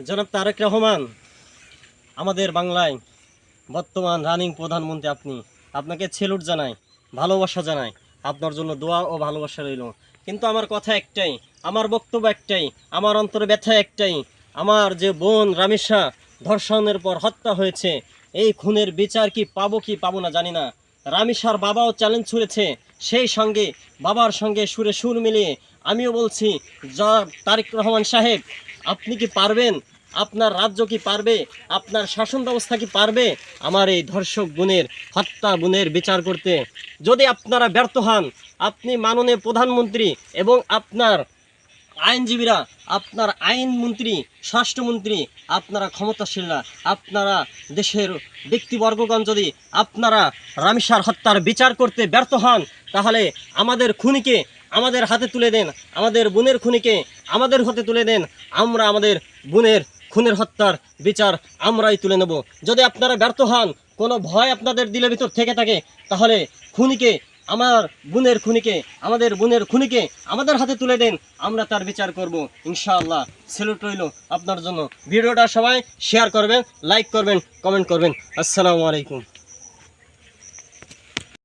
জনাব তারেক রহমান আমাদের বাংলায় বর্তমান রানিং প্রধানমন্ত্রী। আপনাকে সেলুট জানাই, ভালোবাসা জানাই, আপনার জন্য দোয়া ও ভালোবাসা রইল। কিন্তু আমার কথা একটাই, আমার বক্তব্য একটাই, আমার অন্তরে ব্যথা একটাই। আমার যে বোন রামিসা ধর্ষণের পর হত্যা হয়েছে, এই খুনের বিচার কি পাবো না জানি না। রামিসার বাবাও চ্যালেঞ্জ ছুড়েছে, সেই সঙ্গে বাবার সঙ্গে সুরে সুর মিলিয়ে আমিও বলছি, তারেক রহমান সাহেব, আপনি কি পারবেন? আপনার রাজ্য কি পারবে? আপনার শাসন ব্যবস্থা কি পারবে আমার এই ধর্ষক বোনের হত্যা বোনের বিচার করতে? যদি আপনারা ব্যর্থ হন, আপনি মাননীয় প্রধানমন্ত্রী এবং আপনার আইনজীবীরা, আপনার আইনমন্ত্রী, স্বরাষ্ট্রমন্ত্রী, আপনারা ক্ষমতাশীলরা, আপনারা দেশের ব্যক্তিবর্গগণ যদি আপনারা রামিসার হত্যার বিচার করতে ব্যর্থ হন, তাহলে আমাদের খুনিকে আমাদের হাতে তুলে দেন, আমাদের বোনের খুনিকে আমাদের হাতে তুলে দেন। আমরা আমাদের বোনের খুনের হত্যার বিচার আমরাই তুলে নেব। যদি আপনারা ব্যর্থ হন, কোনো ভয় আপনাদের দিলের ভিতর থেকে থাকে, তাহলে খুনিকে, আমার বোনের খুনিকে, আমাদের বোনের খুনিকে আমাদের হাতে তুলে দেন, আমরা তার বিচার করব ইনশাআল্লাহ। স্যালুট রইল আপনার জন্য। ভিডিওটা সবাই শেয়ার করবেন, লাইক করবেন, কমেন্ট করবেন। আসসালামু আলাইকুম।